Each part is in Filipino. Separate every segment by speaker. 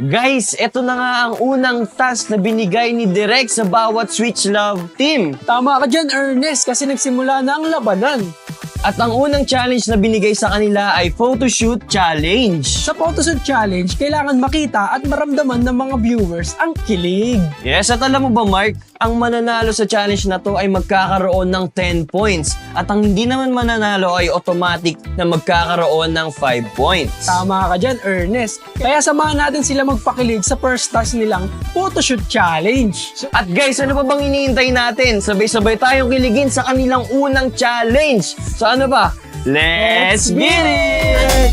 Speaker 1: Guys, eto na nga ang unang task na binigay ni Direk sa bawat Switch Love team.
Speaker 2: Tama ka dyan, Ernest, kasi nagsimula na ang labanan.
Speaker 1: At ang unang challenge na binigay sa kanila ay Photoshoot Challenge.
Speaker 2: Sa Photoshoot Challenge, kailangan makita at maramdaman ng mga viewers ang kilig.
Speaker 1: Yes, at alam mo ba Mark, ang mananalo sa challenge na to ay magkakaroon ng 10 points. At ang hindi naman mananalo ay automatic na magkakaroon ng 5 points.
Speaker 2: Tama ka dyan, Ernest. Kaya samahan natin sila magpakilig sa first task nilang Photoshoot Challenge.
Speaker 1: At guys, ano pa bang iniintay natin? Sabay-sabay tayong kiligin sa kanilang unang challenge. So ano ba? Let's get it!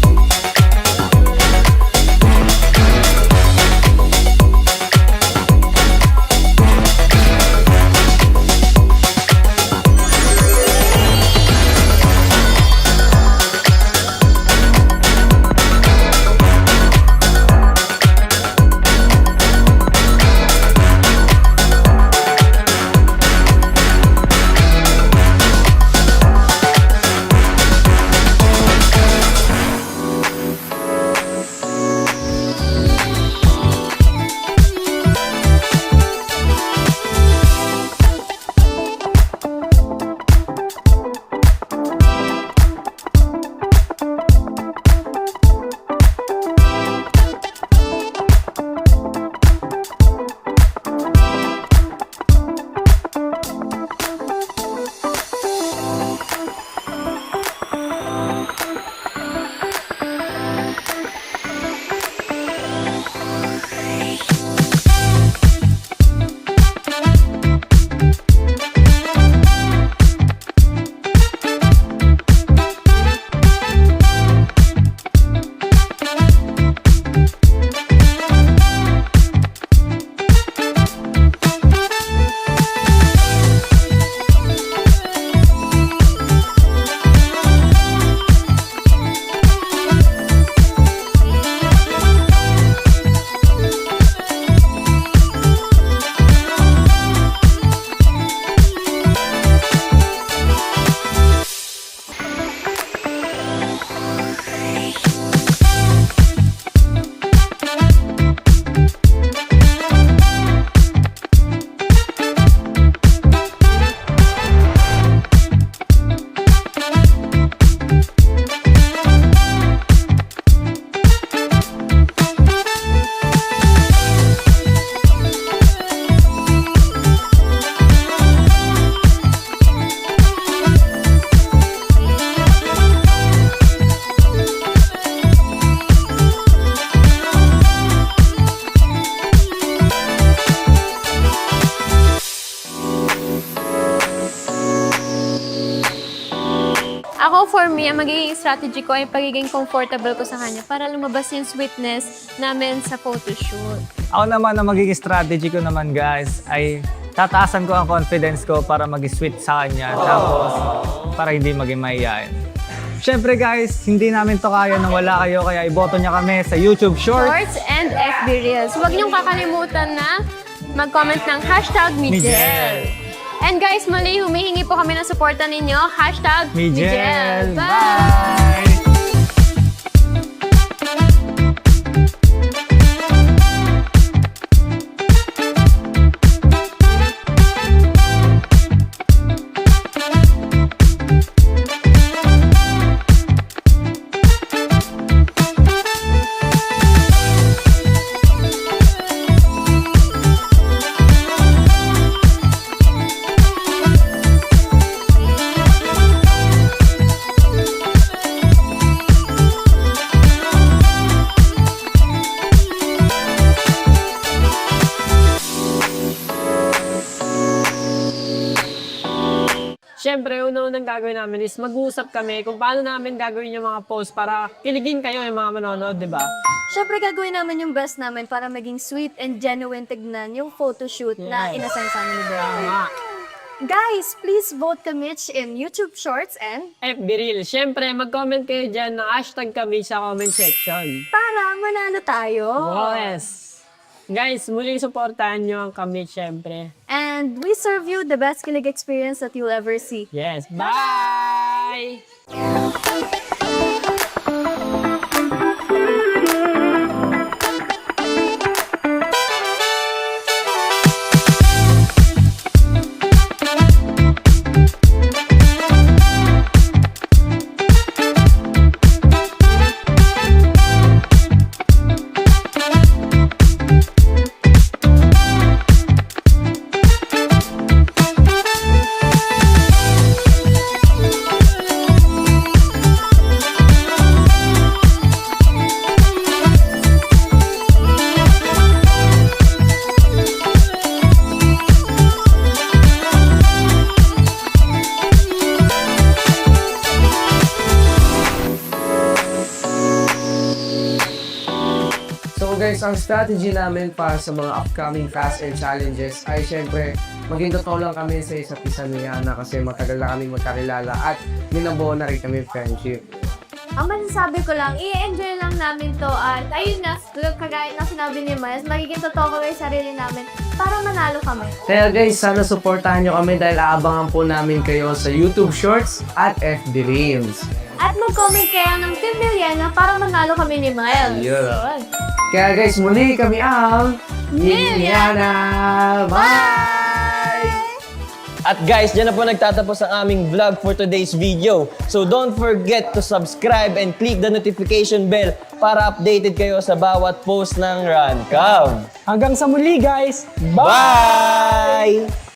Speaker 3: Ako, for me, ang magiging strategy ko ay pagiging comfortable ko sa kanya para lumabas yung sweetness namin sa photoshoot.
Speaker 4: Ako naman, ang magiging strategy ko naman guys ay tataasan ko ang confidence ko para maging sweet sa kanya. Tapos, para hindi maging mahihayin. Siyempre guys, hindi namin to kaya nang wala kayo, kaya iboto niya kami sa YouTube Shorts.
Speaker 3: Shorts and FB Reels. Huwag niyong kakalimutan na mag-comment ng #Mijel. And guys, muli, humihingi po kami ng suporta ninyo. #Mijel. Bye!
Speaker 2: Siyempre, una-unang gagawin namin is mag-uusap kami kung paano namin gagawin yung mga post para kiligin kayo yung mga manonood, di ba?
Speaker 5: Siyempre, gagawin namin yung best namin para maging sweet and genuine tignan yung photoshoot na inassign sa amin ni Direk. Guys, please vote Kamich in YouTube Shorts and
Speaker 2: FB Reel. Siyempre, mag-comment kayo dyan ng #kami sa comment section.
Speaker 5: para manalo tayo.
Speaker 2: Yes! Guys, muling supportahan nyo ang kami, syempre.
Speaker 5: And we serve you the best kilig experience that you'll ever see.
Speaker 2: Yes, bye!
Speaker 6: ang strategy namin para sa mga upcoming Fast and Challenges ay syempre maging totoo lang kami sa isa't isa ni Yana kasi matagal na kami magkakilala at minabuo na rin kami friendship.
Speaker 5: Ang masasabi ko lang, i-enjoy lang namin to at ayun na, kagaya na sinabi ni Miles, magiging totoo kami sa sarili namin para manalo kami.
Speaker 6: Kaya guys, sana supportahan nyo kami dahil aabangan po namin kayo sa YouTube Shorts at FB Reels.
Speaker 5: At mag-comment kayo ng Team Miliana para manalo kami ni Miles.
Speaker 6: Yeah. Kaya guys, muli kami ang Miliana! Bye!
Speaker 1: At guys, dyan na po nagtatapos ang aming vlog for today's video. So don't forget to subscribe and click the notification bell para updated kayo sa bawat post ng Runcam.
Speaker 4: Hanggang sa muli guys!
Speaker 1: Bye!